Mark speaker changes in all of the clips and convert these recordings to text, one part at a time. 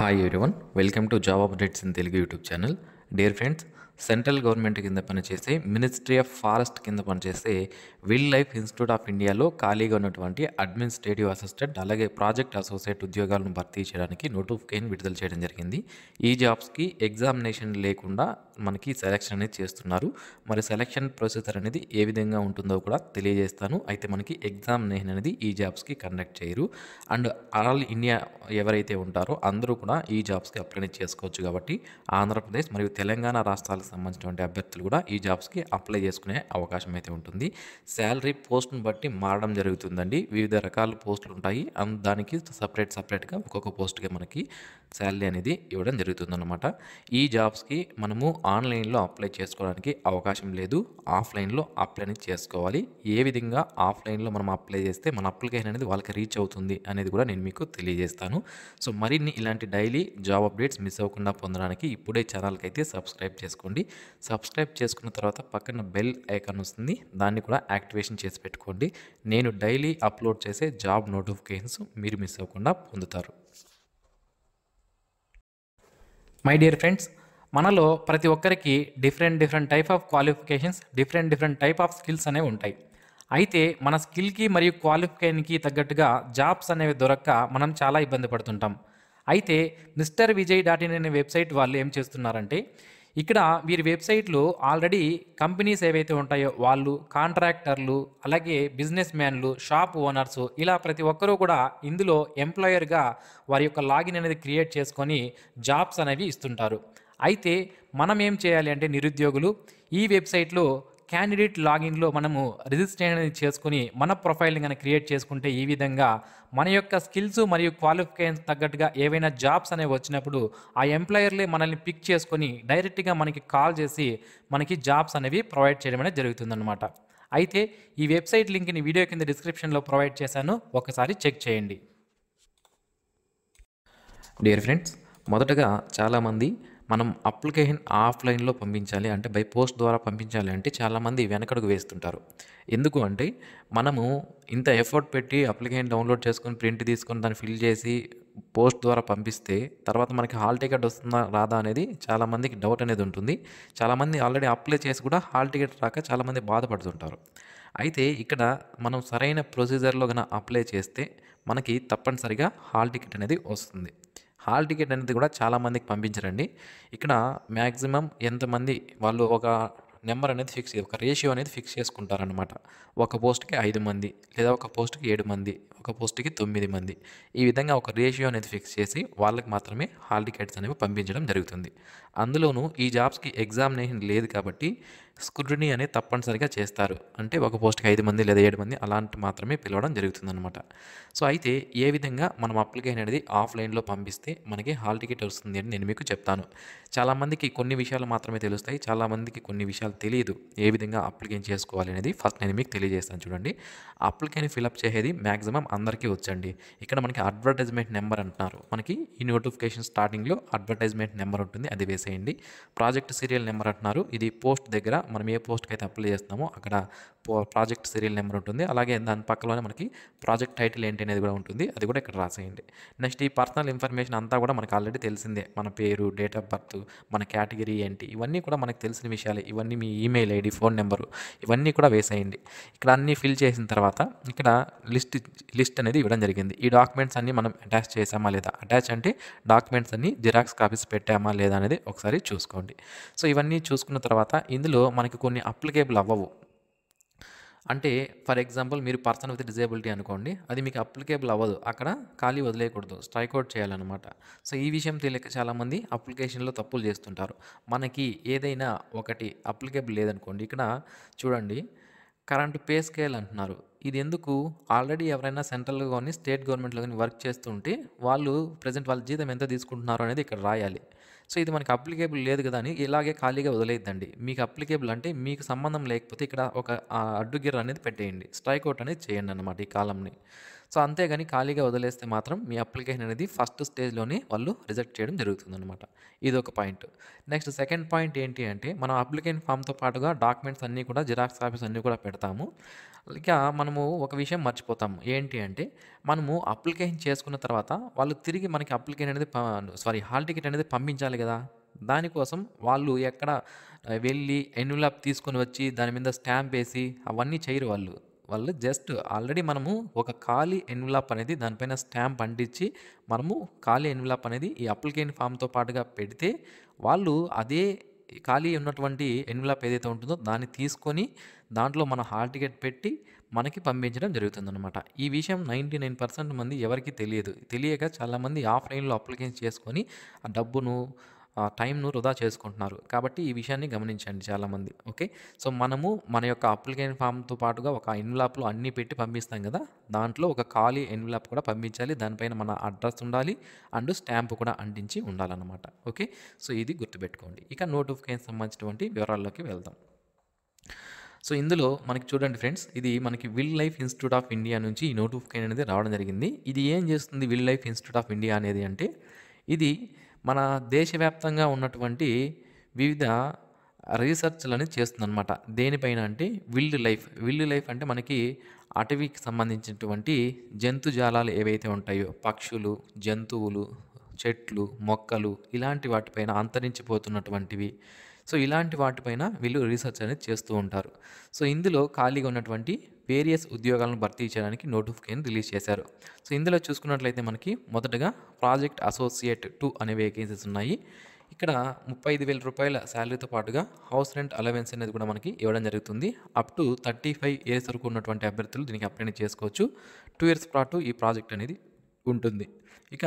Speaker 1: Hi everyone, welcome to job updates in Telugu YouTube channel. Dear friends, central government కింద పనిచేసే ministry of forest కింద పనిచేసే wild life institute of ఇండియాలో ఖాళీగా ఉన్నటువంటి అడ్మినిస్ట్రేటివ్ అసిస్టెంట్ అలాగే ప్రాజెక్ట్ అసోసియేట్ ఉద్యోగాలను భర్తీ చేయడానికి నోటిఫికేషన్ విడుదల చేయడం జరిగింది. ఈ జాబ్స్కి ఎగ్జామినేషన్ లేకుండా మనకి సెలక్షన్ అనేది చేస్తున్నారు. మరి సెలక్షన్ ప్రొసీజర్ అనేది ఏ విధంగా ఉంటుందో కూడా తెలియజేస్తాను. అయితే మనకి ఎగ్జామినేషన్ అనేది ఈ జాబ్స్కి కండక్ట్ చేయరు. అండ్ ఆల్ ఇండియా ఎవరైతే ఉంటారో అందరూ కూడా ఈ జాబ్స్కి అప్లై చేసుకోవచ్చు. కాబట్టి ఆంధ్రప్రదేశ్ మరియు తెలంగాణ రాష్ట్రాలకు సంబంధించినటువంటి అభ్యర్థులు కూడా ఈ జాబ్స్కి అప్లై చేసుకునే అవకాశం అయితే ఉంటుంది. శాలరీ పోస్ట్ను బట్టి మారడం జరుగుతుందండి. వివిధ రకాల పోస్టులు ఉంటాయి. దానికి సపరేట్గా ఒక్కొక్క పోస్ట్కి మనకి శాలరీ అనేది ఇవ్వడం జరుగుతుందన్నమాట. ఈ జాబ్స్కి మనము ఆన్లైన్లో అప్లై చేసుకోవడానికి అవకాశం లేదు. ఆఫ్లైన్లో అప్లై అనేది చేసుకోవాలి. ఏ విధంగా ఆఫ్లైన్లో మనం అప్లై చేస్తే మన అప్లికేషన్ అనేది వాళ్ళకి రీచ్ అవుతుంది అనేది కూడా నేను మీకు తెలియజేస్తాను. సో మరిన్ని ఇలాంటి డైలీ జాబ్ అప్డేట్స్ మిస్ అవ్వకుండా పొందడానికి ఇప్పుడే ఛానల్కి అయితే సబ్స్క్రైబ్ చేసుకోండి. సబ్స్క్రైబ్ చేసుకున్న తర్వాత పక్కన బెల్ ఐకాన్ వస్తుంది, దాన్ని కూడా యాక్టివేషన్ చేసి పెట్టుకోండి. నేను డైలీ అప్లోడ్ చేసే జాబ్ నోటిఫికేషన్స్ మీరు మిస్ అవ్వకుండా పొందుతారు. మై డియర్ ఫ్రెండ్స్, మనలో ప్రతి ఒక్కరికి different type of qualifications, different type of skills అనేవి ఉంటాయి. అయితే మన స్కిల్కి మరియు క్వాలిఫికేషన్కి తగ్గట్టుగా జాబ్స్ అనేవి దొరక్క మనం చాలా ఇబ్బంది పడుతుంటాం. అయితే మిస్టర్ విజయ్ .in అనే వెబ్సైట్ వాళ్ళు ఏం చేస్తున్నారంటే, ఇక్కడ వీరి వెబ్సైట్లో ఆల్రెడీ కంపెనీస్ ఏవైతే ఉంటాయో వాళ్ళు, కాంట్రాక్టర్లు, అలాగే బిజినెస్ మ్యాన్లు, షాప్ ఓనర్సు, ఇలా ప్రతి ఒక్కరూ కూడా ఇందులో ఎంప్లాయర్గా వారి యొక్క లాగిన్ అనేది క్రియేట్ చేసుకొని జాబ్స్ అనేవి ఇస్తుంటారు. అయితే మనం ఏం చేయాలి అంటే, నిరుద్యోగులు ఈ వెబ్సైట్లో క్యాండిడేట్ లాగిన్లో మనము రిజిస్ట్రేషన్ అనేది చేసుకుని మన ప్రొఫైల్ని కనుక క్రియేట్ చేసుకుంటే ఈ విధంగా మన యొక్క స్కిల్స్ మరియు క్వాలిఫికేషన్స్ తగ్గట్టుగా ఏవైనా జాబ్స్ అనేవి వచ్చినప్పుడు ఆ ఎంప్లాయర్లే మనల్ని పిక్ చేసుకొని డైరెక్ట్గా మనకి కాల్ చేసి మనకి జాబ్స్ అనేవి ప్రొవైడ్ చేయడం అనేది జరుగుతుందన్నమాట. అయితే ఈ వెబ్సైట్ లింక్ని వీడియో కింద డిస్క్రిప్షన్లో ప్రొవైడ్ చేశాను, ఒకసారి చెక్ చేయండి. డియర్ ఫ్రెండ్స్, మొదటగా చాలామంది మనం అప్లికేషన్ ఆఫ్లైన్లో పంపించాలి అంటే బై పోస్ట్ ద్వారా పంపించాలి అంటే చాలామంది వెనకడుగు వేస్తుంటారు. ఎందుకు అంటే, మనము ఇంత ఎఫర్ట్ పెట్టి అప్లికేషన్ డౌన్లోడ్ చేసుకొని ప్రింట్ తీసుకొని దాన్ని ఫిల్ చేసి పోస్ట్ ద్వారా పంపిస్తే తర్వాత మనకి హాల్ టికెట్ వస్తుందా రాదా అనేది చాలామందికి డౌట్ అనేది ఉంటుంది. చాలామంది ఆల్రెడీ అప్లై చేసి కూడా హాల్ టికెట్ రాక చాలామంది బాధపడుతుంటారు. అయితే ఇక్కడ మనం సరైన ప్రొసీజర్లో కనుక అప్లై చేస్తే మనకి తప్పనిసరిగా హాల్ టికెట్ అనేది వస్తుంది. హాల్ టికెట్ అనేది కూడా చాలామందికి పంపించరండి. ఇక్కడ మ్యాక్సిమం ఎంతమంది వాళ్ళు ఒక నెంబర్ అనేది ఒక రేషియో అనేది ఫిక్స్ చేసుకుంటారనమాట. ఒక పోస్ట్కి 5 మంది, లేదా ఒక పోస్ట్కి 7 మంది, ఒక పోస్ట్కి 9 మంది, ఈ విధంగా ఒక రేషియో అనేది ఫిక్స్ చేసి వాళ్ళకి మాత్రమే హాల్ టికెట్స్ అనేవి పంపించడం జరుగుతుంది. అందులోనూ ఈ జాబ్స్కి ఎగ్జామినేషన్ లేదు కాబట్టి స్క్రూటినీ అనేది తప్పనిసరిగా చేస్తారు. అంటే ఒక పోస్ట్కి 5 మంది లేదా 7 మంది అలాంటి మాత్రమే పిలవడం జరుగుతుందన్నమాట. సో అయితే ఏ విధంగా మనం అప్లికేషన్ అనేది ఆఫ్లైన్లో పంపిస్తే మనకి హాల్ టికెట్ వస్తుంది అని నేను మీకు చెప్తాను. చాలామందికి కొన్ని విషయాలు మాత్రమే తెలుస్తాయి, చాలామందికి కొన్ని విషయాలు తెలియదు. ఏ విధంగా అప్లికేషన్ చేసుకోవాలి అనేది ఫస్ట్ నేను మీకు తెలియజేస్తాను. చూడండి, అప్లికేషన్ ఫిలప్ చేసేది మ్యాక్సిమం అందరికీ వచ్చండి. ఇక్కడ మనకి అడ్వర్టైజ్మెంట్ నెంబర్ అంటున్నారు. మనకి ఈ నోటిఫికేషన్ స్టార్టింగ్లో అడ్వర్టైజ్మెంట్ నెంబర్ ఉంటుంది, అది వేసేయండి. ప్రాజెక్ట్ సీరియల్ నెంబర్ అంటున్నారు. ఇది పోస్ట్ దగ్గర మనం ఏ పోస్ట్కి అయితే అప్లై చేస్తామో అక్కడ ప్రాజెక్ట్ సీరియల్ నెంబర్ ఉంటుంది. అలాగే దాని పక్కలోనే మనకి ప్రాజెక్ట్ టైటిల్ ఏంటి అనేది కూడా ఉంటుంది, అది కూడా ఇక్కడ రాసేయండి. నెక్స్ట్ ఈ పర్సనల్ ఇన్ఫర్మేషన్ అంతా కూడా మనకు ఆల్రెడీ తెలిసిందే. మన పేరు, డేట్ ఆఫ్ బర్త్, మన కేటగిరీ ఏంటి, ఇవన్నీ కూడా మనకు తెలిసిన విషయాలే. ఇవన్నీ మీ ఈమెయిల్ ఐడి, ఫోన్ నెంబరు ఇవన్నీ కూడా వేసేయండి. ఇక్కడ అన్నీ ఫిల్ చేసిన తర్వాత ఇక్కడ లిస్ట్ అనేది ఇవ్వడం జరిగింది. ఈ డాక్యుమెంట్స్ అన్నీ మనం అటాచ్ చేసామా లేదా, అటాచ్ అంటే డాక్యుమెంట్స్ అన్నీ జిరాక్స్ కాపీస్ పెట్టామా లేదా అనేది ఒకసారి చూసుకోండి. సో ఇవన్నీ చూసుకున్న తర్వాత ఇందులో మనకి కొన్ని అప్లికేబుల్ అవ్వవు. అంటే ఫర్ ఎగ్జాంపుల్ మీరు పర్సన్ విత్ డిజేబిలిటీ అనుకోండి, అది మీకు అప్లికేబుల్ అవ్వదు. అక్కడ ఖాళీ వదిలేయకూడదు, స్ట్రైక్ అవుట్ చేయాలన్నమాట. సో ఈ విషయం తెలియక చాలామంది అప్లికేషన్లో తప్పులు చేస్తుంటారు. మనకి ఏదైనా ఒకటి అప్లికేబుల్ లేదనుకోండి, ఇక్కడ చూడండి కరెంట్ పే స్కేల్ అంటున్నారు. ఇది ఎందుకు, ఆల్రెడీ ఎవరైనా సెంట్రల్లో కానీ స్టేట్ గవర్నమెంట్లో కానీ వర్క్ చేస్తుంటే వాళ్ళు ప్రజెంట్ వాళ్ళ జీతం ఎంత తీసుకుంటున్నారు అనేది ఇక్కడ రాయాలి. సో ఇది మనకి అప్లికేబుల్ లేదు కదా అని ఇలాగే ఖాళీగా వదిలేద్దండి. మీకు అప్లికేబుల్ అంటే మీకు సంబంధం లేకపోతే ఇక్కడ ఒక అడ్డుగిర్ర అనేది పెట్టేయండి, స్ట్రైక్ అవుట్ అనేది చేయండి అన్నమాట ఈ కాలంని. సో అంతేగాని ఖాళీగా వదిలేస్తే మాత్రం మీ అప్లికేషన్ అనేది ఫస్ట్ స్టేజ్లోనే వాళ్ళు రిజెక్ట్ చేయడం జరుగుతుందన్నమాట. ఇది ఒక పాయింట్. నెక్స్ట్ సెకండ్ పాయింట్ ఏంటి అంటే, మనం అప్లికేషన్ ఫామ్తో పాటుగా డాక్యుమెంట్స్ అన్నీ కూడా జిరాక్స్ కాపీస్ అన్నీ కూడా పెడతాము. ఇక మనము ఒక విషయం మర్చిపోతాము. ఏంటి అంటే, మనము అప్లికేషన్ చేసుకున్న తర్వాత వాళ్ళు తిరిగి మనకి అప్లికేషన్ అనేది హాల్ టికెట్ అనేది పంపించాలి గదా! దానికోసం వాళ్ళు ఎక్కడ వెళ్ళి ఎన్వలప్ తీసుకొని వచ్చి దాని మీద స్టాంప్ ఏసి అవన్నీ చేయరు వాళ్ళు. వాళ్ళు జస్ట్ ఆల్రెడీ మనము ఒక ఖాళీ ఎన్వలప్ అనేది దానిపైన స్టాంప్ అంటించి, మనము ఖాళీ ఎన్వలప్ అనేది ఈ అప్లికేషన్ ఫామ్‌తో పాటుగా పెడితే, వాళ్ళు అదే ఖాళీ ఉన్నటువంటి ఎన్వలప్ ఏదైతే ఉంటుందో దాన్ని తీసుకొని దాంట్లో మన హాల్ టికెట్ పెట్టి మనకి పంపించడం జరుగుతుందనమాట. ఈ విషయం 99% మంది ఎవరికీ తెలియదు. తెలియక చాలామంది ఆఫ్‌లైన్‌లో అప్లికేషన్ చేసుకొని ఆ డబ్బును, టైంను వృధా చేసుకుంటున్నారు. కాబట్టి ఈ విషయాన్ని గమనించండి చాలామంది. ఓకే. సో, మనము మన యొక్క అప్లికేషన్ ఫామ్‌తో పాటుగా ఒక ఎన్వలప్‌లో అన్నీ పెట్టి పంపిస్తాం గదా! దాంట్లో ఒక ఖాళీ ఎన్వలప్ కూడా పంపించాలి. దానిపైన మన అడ్రస్ ఉండాలి. అండ్ స్టాంప్ కూడా అంటించి ఉండాలన్నమాట. ఓకే. సో, ఇది గుర్తుపెట్టుకోండి. ఇక నోటిఫికేషన్ సంబంధించినటువంటి వివరాల్లోకి వెళ్దాం. సో, ఇందులో మనకి చూడండి ఫ్రెండ్స్, ఇది మనకి will life institute of India నుంచి ఈ నోటిఫికేషన్ అనేది రావడం జరిగింది. ఇది ఏం చేస్తుంది will life institute of India అనేది అంటే, ఇది మన దేశవ్యాప్తంగా ఉన్నటువంటి వివిధ రీసెర్చ్‌లని చేస్తుందనమాట. దేనిపైన అంటే విల్డ్ లైఫ్ అంటే మనకి అటవీకి సంబంధించినటువంటి జంతుజాలాలు ఏవైతే ఉంటాయో, పక్షులు, జంతువులు, చెట్లు, మొక్కలు ఇలాంటి వాటిపైన అంతరించిపోతున్నటువంటివి. సో, ఇలాంటి వాటిపైన వీళ్ళు రీసెర్చ్ అనేది చేస్తూ ఉంటారు. సో, ఇందులో ఖాళీగా ఉన్నటువంటి వేరియస్ ఉద్యోగాలను భర్తీ చేయడానికి నోటిఫికేషన్ రిలీజ్ చేశారు. సో, ఇందులో చూసుకున్నట్లయితే మనకి మొదటగా ప్రాజెక్ట్ అసోసియేట్ 2 అనే వేకెన్సీస్ ఉన్నాయి. ఇక్కడ రూ. 35,000 శాలరీతో పాటుగా హౌస్ రెంట్ అలవెన్స్ అనేది కూడా మనకి ఇవ్వడం జరుగుతుంది. అప్ టు 35 ఇయర్స్ వరకు ఉన్నటువంటి అభ్యర్థులు దీనికి అప్లై చేసుకోవచ్చు. 2 ఇయర్స్ పాటు ఈ ప్రాజెక్ట్ అనేది ఉంటుంది. ఇక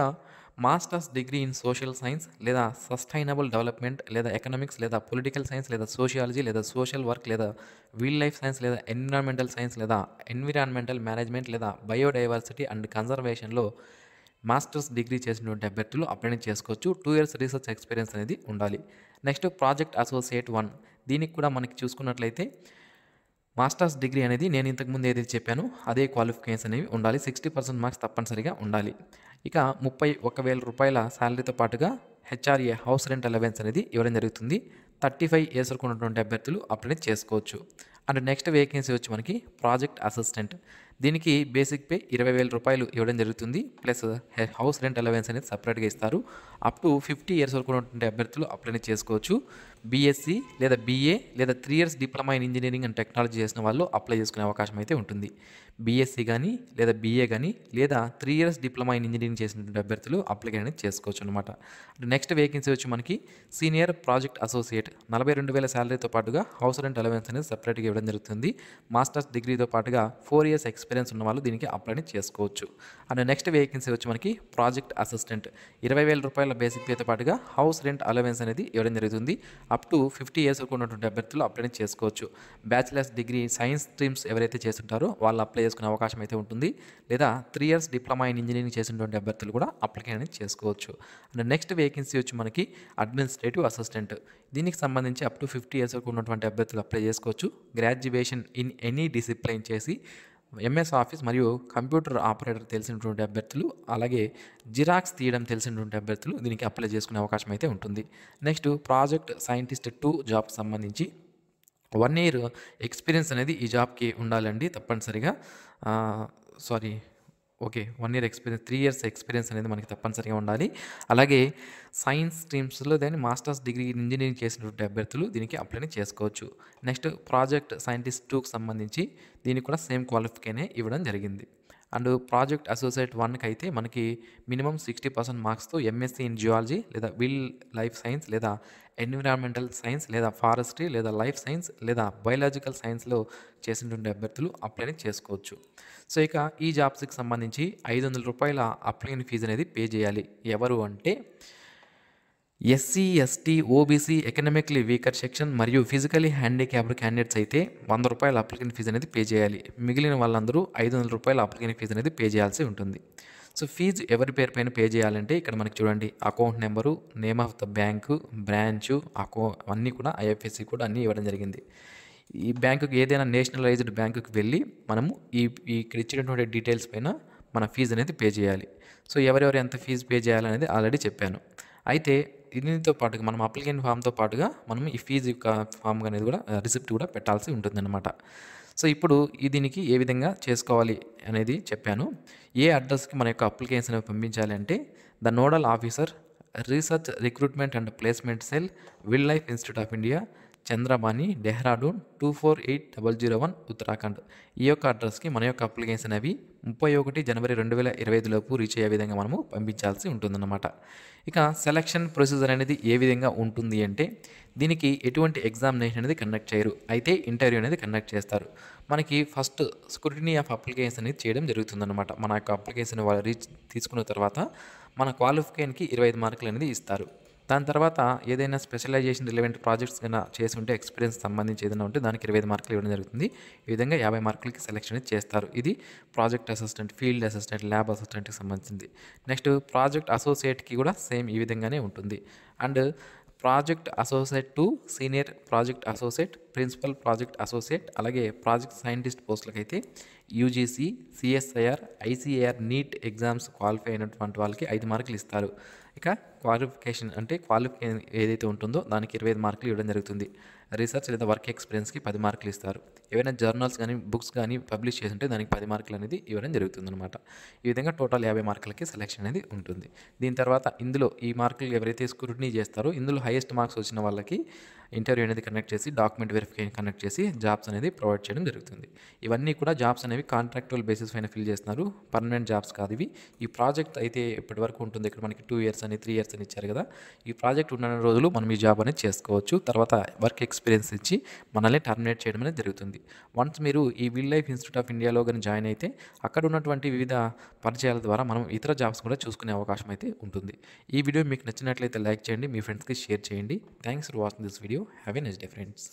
Speaker 1: masters degree in social science లేదా సస్టైనబుల్ డెవలప్మెంట్ లేదా ఎకనామిక్స్ లేదా పొలిటికల్ సైన్స్ లేదా సోషియాలజీ లేదా సోషల్ వర్క్ లేదా వైల్డ్ లైఫ్ సైన్స్ లేదా ఎన్విరాన్మెంటల్ సైన్స్ లేదా ఎన్విరాన్మెంటల్ మేనేజ్మెంట్ లేదా బయోడైవర్సిటీ అండ్ కన్జర్వేషన్లో మాస్టర్స్ డిగ్రీ చేసినటువంటి అభ్యర్థులు అప్లై చేసుకోవచ్చు. 2 ఇయర్స్ రీసెర్చ్ ఎక్స్పీరియన్స్ అనేది ఉండాలి. నెక్స్ట్ ప్రాజెక్ట్ అసోసియేట్ 1, దీనికి కూడా మనకి చూసుకున్నట్లయితే మాస్టర్స్ డిగ్రీ అనేది నేను ఇంతకుముందు ఏదైతే చెప్పానో అదే క్వాలిఫికేషన్స్ అనేవి ఉండాలి. 60% మార్క్స్ తప్పనిసరిగా ఉండాలి. ఇక రూ. 31,000 శాలరీతో పాటుగా హెచ్ఆర్ఏ హౌస్ రెంట్ అలవెన్స్ అనేది ఇవ్వడం జరుగుతుంది. 35 ఇయర్స్ వరకు ఉన్నటువంటి అభ్యర్థులు అప్లై చేసుకోవచ్చు. అండ్ నెక్స్ట్ వేకెన్సీ వచ్చి మనకి ప్రాజెక్ట్ అసిస్టెంట్. దీనికి బేసిక్ పే రూ. 20,000 ఇవ్వడం జరుగుతుంది. ప్లస్ హౌస్ రెంట్ అలవెన్స్ అనేది సపరేట్గా ఇస్తారు. అప్ టు 50 ఇయర్స్ వరకు ఉన్నటువంటి అభ్యర్థులు అప్లై చేసుకోవచ్చు. బీఎస్సీ లేదా బీఏ లేదా 3 years diploma in engineering and technology చేసిన వాళ్ళు అప్లై చేసుకునే అవకాశం అయితే ఉంటుంది. బీఎస్సీ కానీ లేదా బీఏ కానీ లేదా 3 ఇయర్స్ డిప్లొమా ఇన్ ఇంజనీరింగ్ చేసినటువంటి అభ్యర్థులు అప్లై అనేది చేసుకోవచ్చు అనమాట. నెక్స్ట్ వేకెన్సీ వచ్చి మనకి సీనియర్ ప్రాజెక్ట్ అసోసియేట్. 42,000 శాలరీతో పాటుగా హౌస్ రెంట్ అలవెన్స్ అనేది సపరేట్గా ఇవ్వడం జరుగుతుంది. మాస్టర్స్ డిగ్రీతో పాటుగా 4 ఇయర్స్ ఎక్స్పీరియన్స్ ఉన్న వాళ్ళు దీనికి అప్లై చేసుకోవచ్చు. అండ్ నెక్స్ట్ వేకెన్సీ వచ్చి మనకి ప్రాజెక్ట్ అసిస్టెంట్. రూ. 20,000 బేసిక్ పేతో పాటుగా హౌస్ రెంట్ అలవెన్స్ అనేది ఇవ్వడం జరుగుతుంది. అప్ టు 50 ఇయర్స్ వరకు ఉన్నటువంటి అభ్యర్థులు అప్లై చేసుకోవచ్చు. బ్యాచిలర్స్ డిగ్రీ సైన్స్ స్ట్రీమ్స్ ఎవరైతే చేస్తుంటారో వాళ్ళు అప్లై చేసుకునే అవకాశం అయితే ఉంటుంది. లేదా 3 ఇయర్స్ డిప్లొమా ఇన్ ఇంజనీరింగ్ చేసినటువంటి అభ్యర్థులు కూడా అప్లై అనేది చేసుకోవచ్చు. అండ్ నెక్స్ట్ వేకెన్సీ వచ్చి మనకి అడ్మినిస్ట్రేటివ్ అసిస్టెంట్. దీనికి సంబంధించి అప్ టు 50 ఇయర్స్ వరకు ఉన్నటువంటి అభ్యర్థులు అప్లై చేసుకోవచ్చు. గ్రాడ్యుయేషన్ ఇన్ ఎనీ డిసిప్లైన్ చేసి ఎంఎస్ ఆఫీస్ మరియు కంప్యూటర్ ఆపరేటర్ తెలిసినటువంటి అభ్యర్థులు, అలాగే జిరాక్స్ తీయడం తెలిసినటువంటి అభ్యర్థులు దీనికి అప్లై చేసుకునే అవకాశం అయితే ఉంటుంది. నెక్స్ట్ ప్రాజెక్ట్ సైంటిస్ట్ 2 జాబ్కి సంబంధించి 1 ఇయర్ ఎక్స్పీరియన్స్ అనేది ఈ జాబ్కి ఉండాలండి తప్పనిసరిగా. Sorry 1 year experience, 3 years experience అనేది మనకి తప్పనిసరిగా ఉండాలి. అలాగే సైన్స్ స్ట్రీమ్స్లో దాన్ని మాస్టర్స్ డిగ్రీ ఇంజనీరింగ్ చేసినటువంటి అభ్యర్థులు దీనికి అప్లై చేసుకోవచ్చు. నెక్స్ట్ ప్రాజెక్ట్ సైంటిస్ట్ 2కి సంబంధించి దీనికి కూడా సేమ్ క్వాలిఫికేషనే ఇవ్వడం జరిగింది. అండ్ ప్రాజెక్ట్ అసోసియేట్ 1కి అయితే మనకి మినిమం 60% మార్క్స్తో ఎంఎస్సీ ఇన్ జియాలజీ లేదా విల్ లైఫ్ సైన్స్ లేదా ఎన్విరాన్మెంటల్ సైన్స్ లేదా ఫారెస్ట్రీ లేదా లైఫ్ సైన్స్ లేదా బయోలాజికల్ సైన్స్లో చేసినటువంటి అభ్యర్థులు అప్లై చేసుకోవచ్చు. సో ఇక ఈ జాబ్స్కి సంబంధించి రూ. 500 అప్లికేషన్ ఫీజు అనేది పే చేయాలి. ఎవరు అంటే SC, ST, OBC, economically weaker section మరియు ఫిజికలీ హ్యాండిక్యాప్డ్ క్యాండిడేట్స్ అయితే రూ. 100 అప్లికేషన్ ఫీజు అనేది పే చేయాలి. మిగిలిన వాళ్ళందరూ రూ. 500 అప్లికేషన్ ఫీజు అనేది పే చేయాల్సి ఉంటుంది. సో ఫీజు ఎవరి పేరు పైన పే చేయాలంటే ఇక్కడ మనకి చూడండి account number, name of the bank, branch, అన్నీ కూడా ఐఎఫ్ఎస్సి కూడా అన్నీ ఇవ్వడం జరిగింది. ఈ బ్యాంకుకి ఏదైనా నేషనలైజ్డ్ బ్యాంకుకి వెళ్ళి మనము ఇక్కడ ఇచ్చినటువంటి డీటెయిల్స్ పైన మన ఫీజు అనేది పే చేయాలి. సో ఎవరెవరు ఎంత ఫీజు పే చేయాలనేది ఆల్రెడీ చెప్పాను. అయితే దీనితో పాటుగా మనం అప్లికేషన్ ఫామ్తో పాటుగా మనం ఈ ఫీజు యొక్క ఫామ్ అనేది కూడా రిసిప్ట్ కూడా పెట్టాల్సి ఉంటుందన్నమాట. సో ఇప్పుడు దీనికి ఏ విధంగా చేసుకోవాలి అనేది చెప్పాను. ఏ అడ్రస్‌కి మన యొక్క అప్లికేషన్ అనేవి పంపించాలి అంటే the nodal officer research recruitment and placement cell wildlife institute of India Chandrabani Dehradun 248001 Uttarakhand. ఈ యొక్క అడ్రస్‌కి మన యొక్క అప్లికేషన్ అవి 31 జనవరి 2025 లోపు రీచ్ అయ్యే విధంగా మనము పంపించాల్సి ఉంటుందన్నమాట. ఇక సెలక్షన్ ప్రొసీజర్ అనేది ఏ విధంగా ఉంటుంది అంటే దీనికి ఎటువంటి ఎగ్జామినేషన్ అనేది కండక్ట్ చేయరు. అయితే ఇంటర్వ్యూ అనేది కండక్ట్ చేస్తారు. మనకి ఫస్ట్ స్క్రూటినీ ఆఫ్ అప్లికేషన్ అనేది చేయడం జరుగుతుందన్నమాట. మన యొక్క అప్లికేషన్ వాళ్ళు తీసుకున్న తర్వాత మన క్వాలిఫికేషన్‌కి 25 మార్కులు అనేది ఇస్తారు. దాని తర్వాత ఏదైనా స్పెషలైజేషన్ రిలవెంట్ ప్రాజెక్ట్స్ కన్నా చేసి ఉంటే ఎక్స్పీరియన్స్ సంబంధించి ఏదైనా ఉంటే దానికి 25 మార్కులు ఇవ్వడం జరుగుతుంది. ఈ విధంగా 50 మార్కులకి సెలెక్షన్ అనేది చేస్తారు. ఇది project assistant, field assistant, lab అసిస్టెంట్‌కి సంబంధించింది. నెక్స్ట్ ప్రాజెక్ట్ అసోసియేట్‌కి కూడా సేమ్ ఈ విధంగానే ఉంటుంది. And project associate to senior project associate, principal project associate, అలాగే ప్రాజెక్ట్ సైంటిస్ట్ పోస్టులకైతే UGC, CSIR, ICAR NEET exams qualify అయినటువంటి వాళ్ళకి 5 మార్కులు ఇస్తారు. ఇక క్వాలిఫికేషన్ ఏదైతే ఉంటుందో దానికి 25 మార్కులు ఇవ్వడం జరుగుతుంది. రీసెర్చ్ లేదా వర్క్ ఎక్స్పీరియన్స్‌కి 10 మార్కులు ఇస్తారు. ఏవైనా జర్నల్స్ కానీ బుక్స్ కానీ పబ్లిష్ చేసి ఉంటే దానికి 10 మార్కులు అనేది ఇవ్వడం జరుగుతుందన్నమాట. ఈ విధంగా టోటల్ 50 మార్కులకి సెలెక్షన్ అనేది ఉంటుంది. దీని తర్వాత ఇందులో ఈ మార్కులు ఎవరైతే స్క్రూటినీ చేస్తారో ఇందులో హైయెస్ట్ మార్క్స్ వచ్చిన వాళ్ళకి ఇంటర్వ్యూ అనేది కండక్ట్ చేసి డాక్యుమెంట్ వెరిఫికేషన్ కండక్ట్ చేసి జాబ్స్ అనేది ప్రొవైడ్ చేయడం జరుగుతుంది. ఇవన్నీ కూడా జాబ్స్ అనేవి కాంట్రాక్చువల్ బేసిస్ పైన ఫిల్ చేస్తున్నారు. పర్మనెంట్ జాబ్స్ కాదు ఇవి. ఈ ప్రాజెక్ట్ అయితే ఎప్పటివరకు ఉంటుంది. ఇక్కడ మనకి 2 ఇయర్స్ అని 3 ఇయర్స్ అని ఇచ్చారు కదా. ఈ ప్రాజెక్ట్ ఉన్న రోజులు మనం ఈ జాబ్ అనేది చేసుకోవచ్చు. తర్వాత వర్క్ ఎక్స్పీరియన్స్ ఇచ్చి మనల్ని టర్మినేట్ చేయడం అనేది జరుగుతుంది. వన్స్ మీరు ఈ విల్డ్ లైఫ్ ఇన్స్టిట్యూట్ ఆఫ్ ఇండియాలో కానీ జాయిన్ అయితే అక్కడ ఉన్నటువంటి వివిధ పరిచయాల ద్వారా మనం ఇతర జాబ్స్ కూడా చూసుకునే అవకాశం అయితే ఉంటుంది. ఈ వీడియో మీకు నచ్చినట్లయితే లైక్ చేయండి, మీ ఫ్రెండ్స్కి షేర్ చేయండి. Thanks for watching this video. Have a nice day friends.